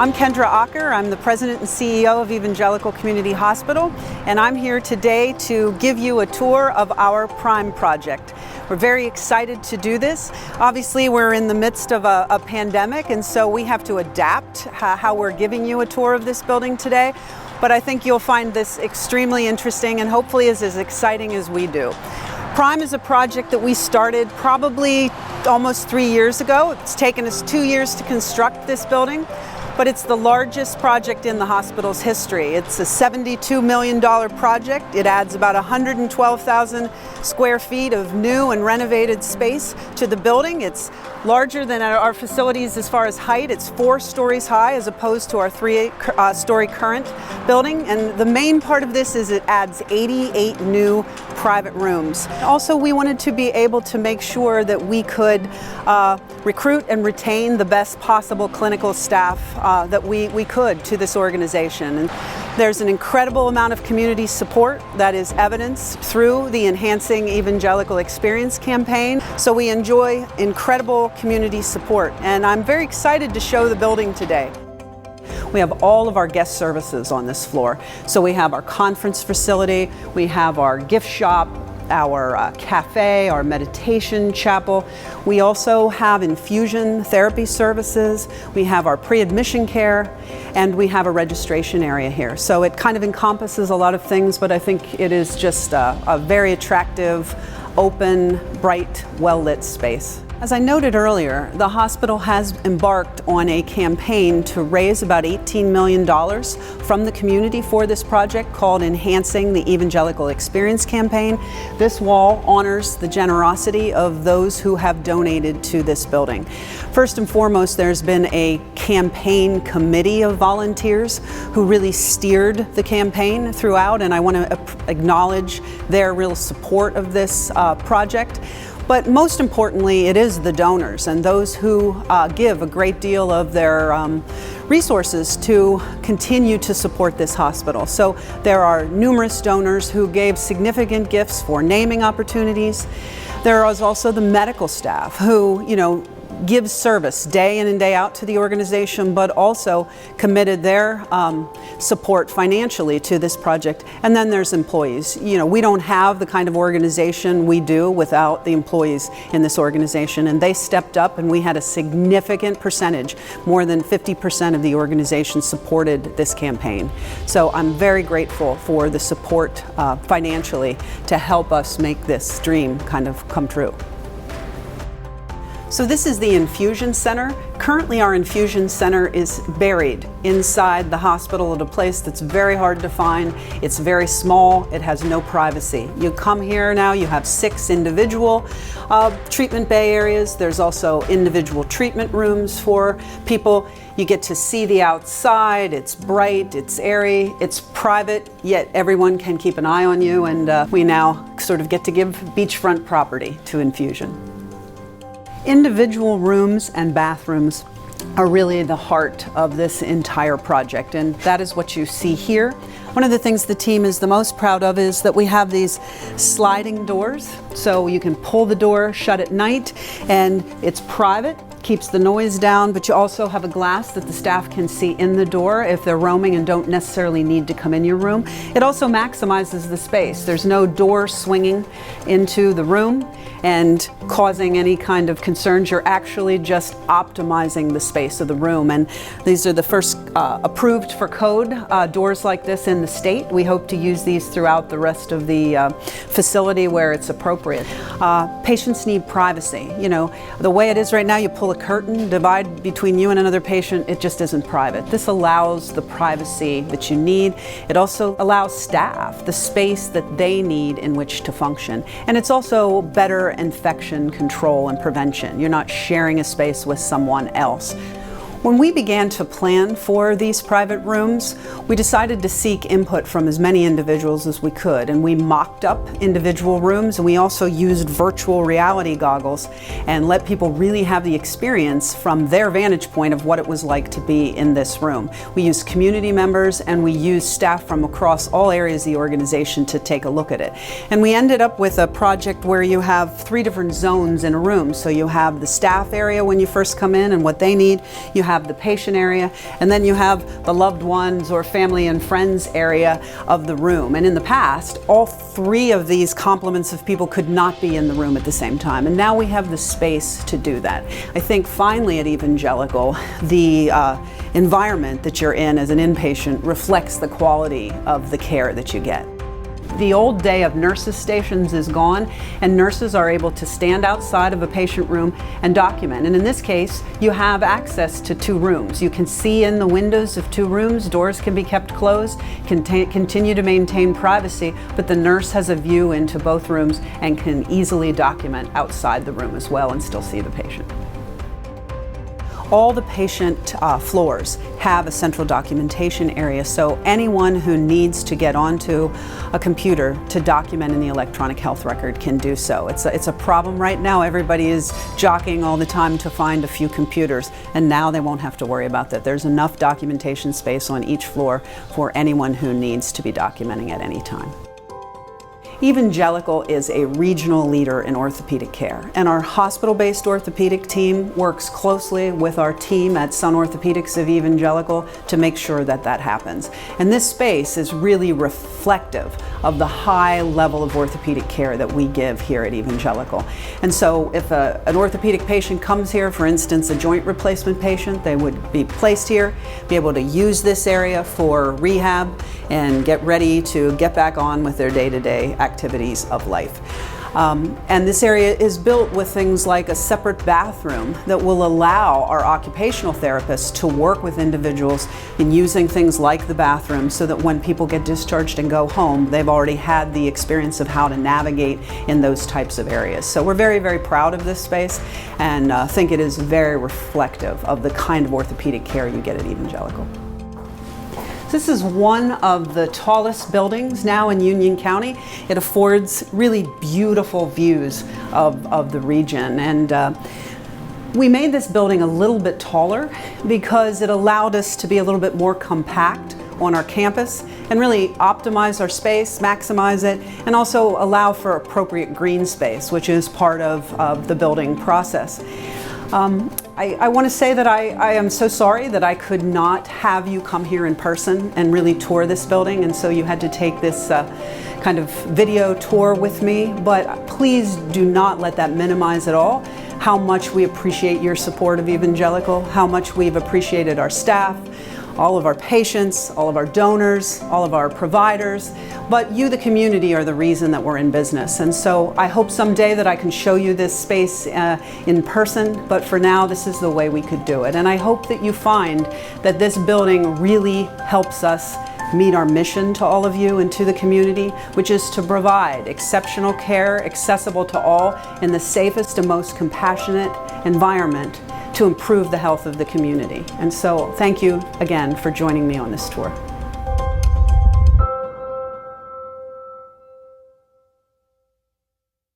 I'm Kendra Acker. I'm the President and CEO of Evangelical Community Hospital, and I'm here today to give you a tour of our Prime project. We're very excited to do this. Obviously, we're in the midst of a pandemic, and so we have to adapt how we're giving you a tour of this building today. But I think you'll find this extremely interesting and hopefully is as exciting as we do. Prime is a project that we started probably almost 3 years ago. It's taken us 2 years to construct this building, but it's the largest project in the hospital's history. It's a $72 million project. It adds about 112,000 square feet of new and renovated space to the building. It's larger than our facilities as far as height. It's 4 stories high as opposed to our 3-story current building. And the main part of this is it adds 88 new private rooms. Also, we wanted to be able to make sure that we could recruit and retain the best possible clinical staff that we could to this organization. And there's an incredible amount of community support that is evidenced through the Enhancing Evangelical Experience campaign. So we enjoy incredible community support, and I'm very excited to show the building today. We have all of our guest services on this floor. So we have our conference facility, we have our gift shop, our cafe, our meditation chapel. We also have infusion therapy services. We have our pre-admission care, and we have a registration area here. So it kind of encompasses a lot of things, but I think it is just a very attractive, open, bright, well-lit space. As I noted earlier, the hospital has embarked on a campaign to raise about $18 million from the community for this project called Enhancing the Evangelical Experience campaign. This wall honors the generosity of those who have donated to this building. First and foremost, there's been a campaign committee of volunteers who really steered the campaign throughout, and I want to acknowledge their real support of this project. But most importantly, it is the donors and those who give a great deal of their resources to continue to support this hospital. So there are numerous donors who gave significant gifts for naming opportunities. There is also the medical staff who, gives service day in and day out to the organization, but also committed their support financially to this project. And then there's employees. We don't have the kind of organization we do without the employees in this organization, and they stepped up, and we had a significant percentage, more than 50% of the organization supported this campaign. So I'm very grateful for the support financially to help us make this dream kind of come true. So this is the Infusion Center. Currently our Infusion Center is buried inside the hospital at a place that's very hard to find. It's very small, it has no privacy. You come here now, you have 6 individual treatment bay areas. There's also individual treatment rooms for people. You get to see the outside, it's bright, it's airy, it's private, yet everyone can keep an eye on you, and we now sort of get to give beachfront property to Infusion. Individual rooms and bathrooms are really the heart of this entire project, and that is what you see here. One of the things the team is the most proud of is that we have these sliding doors, so you can pull the door shut at night, and it's private, keeps the noise down, but you also have a glass that the staff can see in the door if they're roaming and don't necessarily need to come in your room. It also maximizes the space. There's no door swinging into the room and causing any kind of concerns. You're actually just optimizing the space of the room, and these are the first approved for code doors like this in the state. We hope to use these throughout the rest of the facility where it's appropriate. Patients need privacy. The way it is right now, you pull a curtain, divide between you and another patient, it just isn't private. This allows the privacy that you need. It also allows staff the space that they need in which to function. And it's also better infection control and prevention. You're not sharing a space with someone else. When we began to plan for these private rooms, we decided to seek input from as many individuals as we could, and we mocked up individual rooms, and we also used virtual reality goggles and let people really have the experience from their vantage point of what it was like to be in this room. We used community members and we used staff from across all areas of the organization to take a look at it. And we ended up with a project where you have 3 different zones in a room. So you have the staff area when you first come in and what they need. You have have the patient area, and then you have the loved ones or family and friends area of the room. And in the past, all three of these complements of people could not be in the room at the same time. And now we have the space to do that. I think finally at Evangelical, the environment that you're in as an inpatient reflects the quality of the care that you get. The old day of nurses' stations is gone, and nurses are able to stand outside of a patient room and document. And in this case, you have access to 2 rooms. You can see in the windows of 2 rooms, doors can be kept closed, continue to maintain privacy, but the nurse has a view into both rooms and can easily document outside the room as well and still see the patient. All the patient floors have a central documentation area, so anyone who needs to get onto a computer to document in the electronic health record can do so. It's a problem right now. Everybody is jockeying all the time to find a few computers, and now they won't have to worry about that. There's enough documentation space on each floor for anyone who needs to be documenting at any time. Evangelical is a regional leader in orthopedic care, and our hospital-based orthopedic team works closely with our team at Sun Orthopedics of Evangelical to make sure that that happens. And this space is really reflective of the high level of orthopedic care that we give here at Evangelical. And so if an orthopedic patient comes here, for instance, a joint replacement patient, they would be placed here, be able to use this area for rehab and get ready to get back on with their day-to-day activities of life. And this area is built with things like a separate bathroom that will allow our occupational therapists to work with individuals in using things like the bathroom so that when people get discharged and go home, they've already had the experience of how to navigate in those types of areas. So we're very, very proud of this space and think it is very reflective of the kind of orthopedic care you get at Evangelical. This is one of the tallest buildings now in Union County. It affords really beautiful views of the region. And we made this building a little bit taller because it allowed us to be a little bit more compact on our campus and really optimize our space, maximize it, and also allow for appropriate green space, which is part of the building process. I want to say that I am so sorry that I could not have you come here in person and really tour this building, and so you had to take this kind of video tour with me, but please do not let that minimize at all how much we appreciate your support of Evangelical, how much we've appreciated our staff, all of our patients, all of our donors, all of our providers, but you, the community, are the reason that we're in business. And so I hope someday that I can show you this space in person, but for now, this is the way we could do it. And I hope that you find that this building really helps us meet our mission to all of you and to the community, which is to provide exceptional care accessible to all in the safest and most compassionate environment to improve the health of the community. And so thank you again for joining me on this tour.